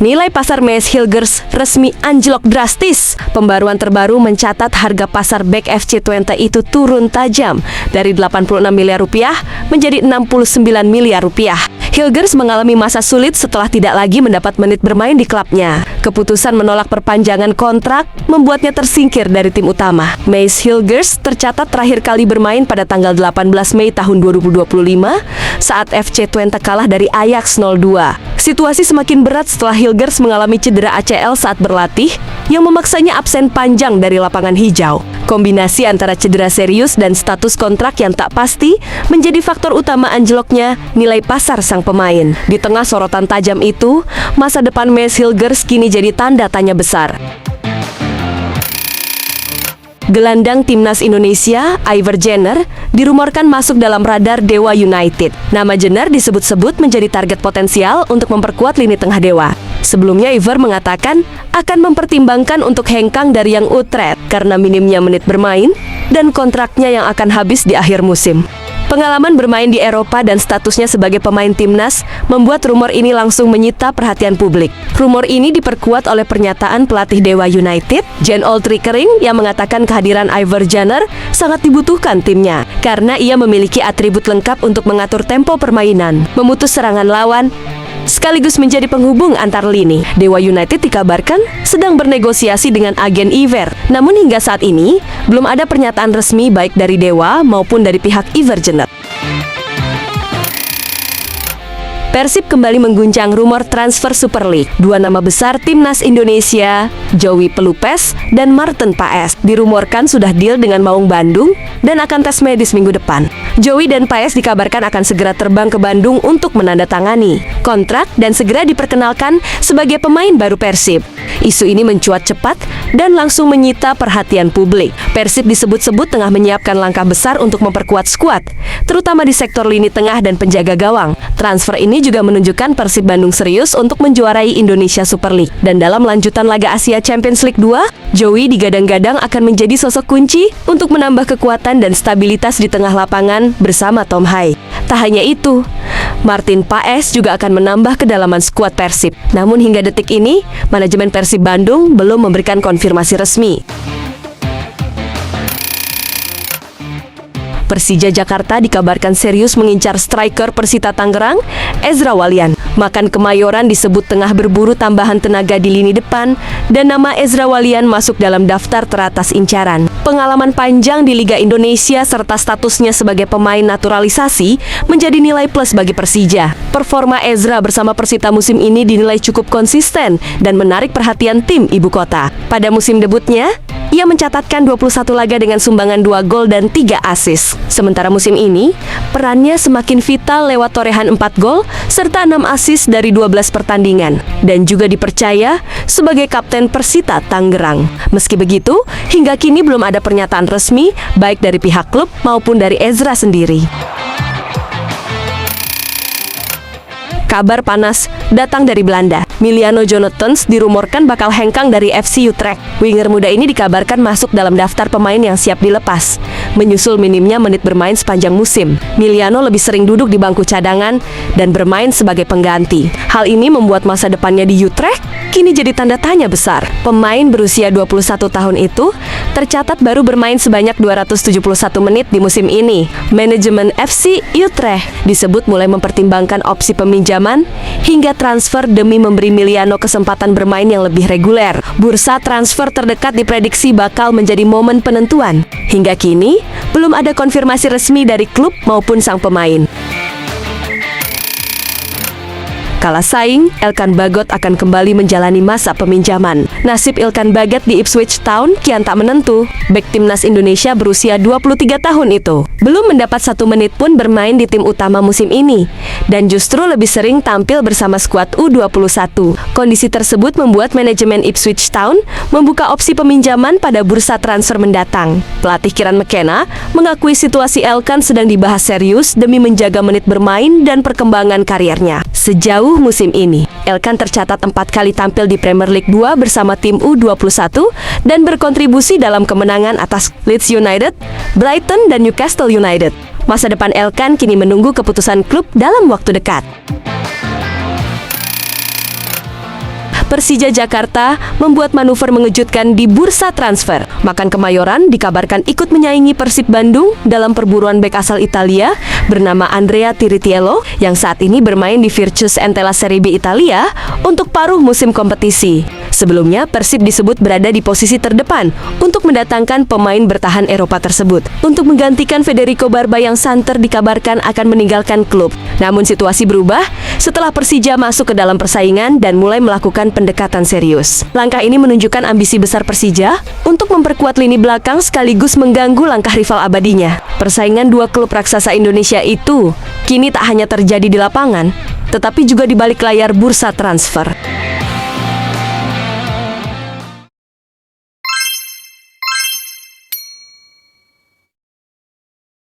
Nilai pasar Maes Hilgers resmi anjlok drastis. Pembaruan terbaru mencatat harga pasar back FC Twente itu turun tajam dari 86 miliar rupiah menjadi 69 miliar rupiah. Hilgers mengalami masa sulit setelah tidak lagi mendapat menit bermain di klubnya. Keputusan menolak perpanjangan kontrak membuatnya tersingkir dari tim utama. Maes Hilgers tercatat terakhir kali bermain pada tanggal 18 Mei tahun 2025 saat FC Twente kalah dari Ajax 0-2. Situasi semakin berat setelah Hilgers mengalami cedera ACL saat berlatih yang memaksanya absen panjang dari lapangan hijau. Kombinasi antara cedera serius dan status kontrak yang tak pasti menjadi faktor utama anjloknya nilai pasar sang pemain. Di tengah sorotan tajam itu, masa depan Maes Hilgers kini jadi tanda tanya besar. Gelandang timnas Indonesia, Iver Jenner, dirumorkan masuk dalam radar Dewa United. Nama Jenner disebut-sebut menjadi target potensial untuk memperkuat lini tengah Dewa. Sebelumnya Iver mengatakan akan mempertimbangkan untuk hengkang dari Young Utrecht karena minimnya menit bermain dan kontraknya yang akan habis di akhir musim. Pengalaman bermain di Eropa dan statusnya sebagai pemain timnas membuat rumor ini langsung menyita perhatian publik. Rumor ini diperkuat oleh pernyataan pelatih Dewa United, Jan Oltrikering, yang mengatakan kehadiran Iver Jenner sangat dibutuhkan timnya karena ia memiliki atribut lengkap untuk mengatur tempo permainan, memutus serangan lawan, sekaligus menjadi penghubung antar lini. Dewa United dikabarkan sedang bernegosiasi dengan agen Iver. Namun hingga saat ini, belum ada pernyataan resmi baik dari Dewa maupun dari pihak Iver Jenner. Persib kembali mengguncang rumor transfer Super League. Dua nama besar timnas Indonesia, Joey Pelupes dan Martin Paes, dirumorkan sudah deal dengan Maung Bandung dan akan tes medis minggu depan. Joey dan Paes dikabarkan akan segera terbang ke Bandung untuk menandatangani kontrak dan segera diperkenalkan sebagai pemain baru Persib. Isu ini mencuat cepat dan langsung menyita perhatian publik. Persib disebut-sebut tengah menyiapkan langkah besar untuk memperkuat skuad, terutama di sektor lini tengah dan penjaga gawang. Transfer ini juga menunjukkan Persib Bandung serius untuk menjuarai Indonesia Super League. Dan dalam lanjutan laga Asia Champions League 2, Joey digadang-gadang akan menjadi sosok kunci untuk menambah kekuatan dan stabilitas di tengah lapangan bersama Tom Hai. Tak hanya itu, Martin Paes juga akan menambah kedalaman skuad Persib. Namun hingga detik ini, manajemen Persib Bandung belum memberikan konfirmasi resmi. Persija Jakarta dikabarkan serius mengincar striker Persita Tangerang, Ezra Walian. Makan Kemayoran disebut tengah berburu tambahan tenaga di lini depan dan nama Ezra Walian masuk dalam daftar teratas incaran. Pengalaman panjang di Liga Indonesia serta statusnya sebagai pemain naturalisasi menjadi nilai plus bagi Persija. Performa Ezra bersama Persita musim ini dinilai cukup konsisten dan menarik perhatian tim ibu kota. Pada musim debutnya, ia mencatatkan 21 laga dengan sumbangan 2 gol dan 3 assist. Sementara musim ini, perannya semakin vital lewat torehan 4 gol serta 6 assist dari 12 pertandingan dan juga dipercaya sebagai kapten Persita Tangerang. Meski begitu, hingga kini belum ada pernyataan resmi baik dari pihak klub maupun dari Ezra sendiri. Kabar panas datang dari Belanda. Miliano Jonatans dirumorkan bakal hengkang dari FC Utrecht. Winger muda ini dikabarkan masuk dalam daftar pemain yang siap dilepas, menyusul minimnya menit bermain sepanjang musim. Miliano lebih sering duduk di bangku cadangan dan bermain sebagai pengganti. Hal ini membuat masa depannya di Utrecht kini jadi tanda tanya besar. Pemain berusia 21 tahun itu tercatat baru bermain sebanyak 271 menit di musim ini. Manajemen FC Utrecht disebut mulai mempertimbangkan opsi peminjaman hingga transfer demi memberi Miliano kesempatan bermain yang lebih reguler. Bursa transfer terdekat diprediksi bakal menjadi momen penentuan. Hingga kini, belum ada konfirmasi resmi dari klub maupun sang pemain. Kalah saing, Elkan Bagot akan kembali menjalani masa peminjaman. Nasib Ilkan Bagot di Ipswich Town kian tak menentu. Bek timnas Indonesia berusia 23 tahun itu belum mendapat 1 menit pun bermain di tim utama musim ini dan justru lebih sering tampil bersama skuad U21. Kondisi tersebut membuat manajemen Ipswich Town membuka opsi peminjaman pada bursa transfer mendatang. Pelatih Kieran McKenna mengakui situasi Elkan sedang dibahas serius demi menjaga menit bermain dan perkembangan karirnya. Sejauh musim ini, Elkan tercatat 4 kali tampil di Premier League 2 bersama tim U21 dan berkontribusi dalam kemenangan atas Leeds United, Brighton, dan Newcastle United. Masa depan Elkan kini menunggu keputusan klub dalam waktu dekat. Persija Jakarta membuat manuver mengejutkan di bursa transfer. Makan Kemayoran dikabarkan ikut menyaingi Persib Bandung dalam perburuan bek asal Italia bernama Andrea Tiritiello yang saat ini bermain di Virtus Entella Serie B Italia untuk paruh musim kompetisi. Sebelumnya, Persib disebut berada di posisi terdepan untuk mendatangkan pemain bertahan Eropa tersebut untuk menggantikan Federico Barba yang santer dikabarkan akan meninggalkan klub. Namun situasi berubah setelah Persija masuk ke dalam persaingan dan mulai melakukan pendekatan serius. Langkah ini menunjukkan ambisi besar Persija untuk memperkuat lini belakang sekaligus mengganggu langkah rival abadinya. Persaingan dua klub raksasa Indonesia itu kini tak hanya terjadi di lapangan, tetapi juga di balik layar bursa transfer.